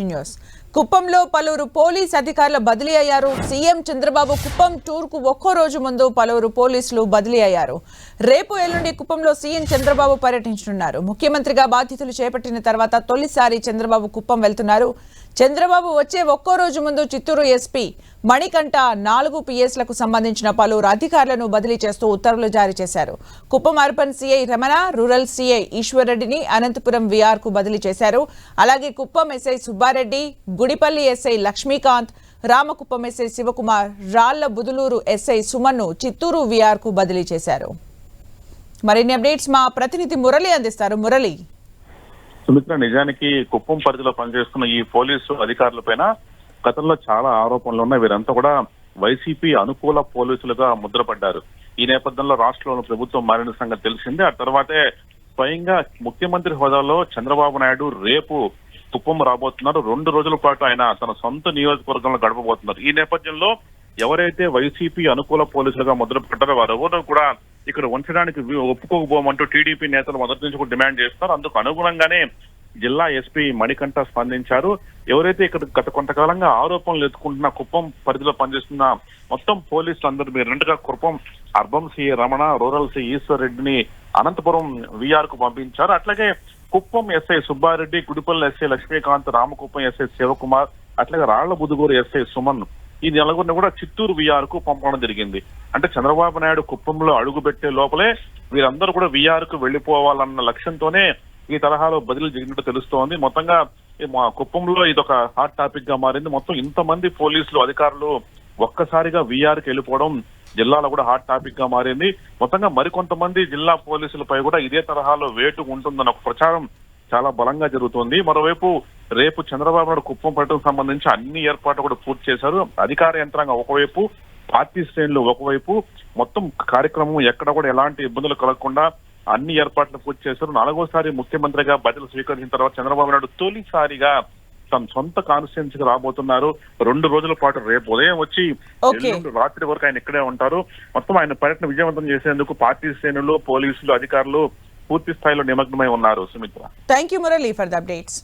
News కుప్పంలో పలువురు police అధికారులు బదిలీ అయ్యారు. సీఎం చంద్రబాబు కుప్పం టూర్ కు ఒక్కో రోజు ముందు పలువురు పోలీసులు బదిలీ అయ్యారు. రేపు ఎల్లుండి కుప్పంలో సీఎం చంద్రబాబు పర్యటించనున్నారు. ముఖ్యమంత్రిగా బాధ్యతలు చేపట్టిన తర్వాత తొలిసారి చంద్రబాబు కుప్పం వెళ్తున్నారు. చంద్రబాబు వచ్చే ఒక్కో రోజు ముందు చిత్తూరు ఎస్పీ మణికంఠ 4 పిఎస్లకు సంబంధించిన పలువురు అధికారులను బదిలీ చేస్తూ ఉత్తర్వులు జారీ చేశారు. Kuppam urban CI Ramana, rural CI ఈశ్వర్రెడ్డిని అనంతపురం వీఆర్ కు బదిలీ చేశారు. అలాగే Kuppam SI Subbareddy, Gudipalli SI Lakshmikant, Ramakuppam SI Shivakumar, Ralla Buduluru SI సుమన్ను చిత్తూరు వీఆర్ కు బదిలీ చేశారు. మరిన్ని అప్డేట్స్ మా ప్రతినిధి మురళి అందిస్తారు. మురళి, సుమిత్ర, నిజానికి కుప్పం పరిధిలో పనిచేస్తున్న ఈ పోలీసు అధికారులపైన గతంలో చాలా ఆరోపణలు ఉన్నాయి. వీరంతా కూడా వైసీపీ అనుకూల పోలీసులుగా ముద్రపడ్డారు. ఈ నేపథ్యంలో రాష్ట్రంలో ప్రభుత్వం మారిన సంగతి తెలిసిందే. ఆ తర్వాతే స్వయంగా ముఖ్యమంత్రి హోదాలో చంద్రబాబు నాయుడు రేపు కుప్పం రాబోతున్నారు. 2 రోజుల పాటు ఆయన తన సొంత నియోజకవర్గంలో గడపబోతున్నారు. ఈ నేపథ్యంలో ఎవరైతే వైసీపీ అనుకూల పోలీసులుగా ముద్రపడ్డారో వారెవరూ కూడా ఇక్కడ ఉంచడానికి ఒప్పుకోకపోమంటూ టీడీపీ నేతలు మొదటి నుంచి కూడా డిమాండ్ చేస్తున్నారు. అందుకు అనుగుణంగానే జిల్లా ఎస్పీ మణికంఠ స్పందించారు. ఎవరైతే ఇక్కడ గత కొంతకాలంగా ఆరోపణలు ఎత్తుకుంటున్న కుప్పం పరిధిలో పనిచేస్తున్న మొత్తం పోలీసులందరూ మీరు రెండుగా Kuppam urban CI Ramana, rural CI ఈశ్వర్రెడ్డిని అనంతపురం వీఆర్ కు పంపించారు. అట్లాగే Kuppam SI Subbareddy, Gudipalli SI Lakshmikant, Ramakuppam SI Shivakumar, అట్లాగే రాళ్ల బుదుగూరు ఎస్ఐ సుమన్, ఈ నలుగురిని కూడా చిత్తూరు వీఆర్ కు పంపడం జరిగింది. అంటే చంద్రబాబు నాయుడు కుప్పంలో అడుగుపెట్టే లోపలే వీరందరూ కూడా వీఆర్ కు వెళ్లిపోవాలన్న లక్ష్యంతోనే ఈ తరహాలో బదిలీ జరిగినట్టు తెలుస్తోంది. మొత్తంగా కుప్పంలో ఇదొక హాట్ టాపిక్ గా మారింది. మొత్తం ఇంతమంది పోలీసులు అధికారులు ఒక్కసారిగా వీఆర్ కి వెళ్ళిపోవడం జిల్లాలో కూడా హాట్ టాపిక్ గా మారింది. మొత్తంగా మరికొంతమంది జిల్లా పోలీసులపై కూడా ఇదే తరహాలో వేటు ఉంటుందన్న ఒక ప్రచారం చాలా బలంగా జరుగుతోంది. మరోవైపు రేపు చంద్రబాబు నాయుడు కుప్పం పర్యటనకు సంబంధించి అన్ని ఏర్పాట్లు కూడా పూర్తి చేశారు. అధికార యంత్రాంగం ఒకవైపు, పార్టీ శ్రేణులు ఒకవైపు, మొత్తం కార్యక్రమం ఎక్కడ కూడా ఎలాంటి ఇబ్బందులు కలగకుండా అన్ని ఏర్పాట్లు పూర్తి చేశారు. 4వసారి ముఖ్యమంత్రిగా బాధ్యతలు స్వీకరించిన తర్వాత చంద్రబాబు నాయుడు తొలిసారిగా తన సొంత కాన్స్టిట్యున్సీకి రాబోతున్నారు. 2 రోజుల పాటు రేపు ఉదయం వచ్చి రాత్రి వరకు ఆయన ఇక్కడే ఉంటారు. మొత్తం ఆయన పర్యటన విజయవంతం చేసేందుకు పార్టీ శ్రేణులు, పోలీసులు, అధికారులు పూర్తి స్థాయిలో నిమగ్నమై ఉన్నారు. Sumitra, thank you Murali for the updates.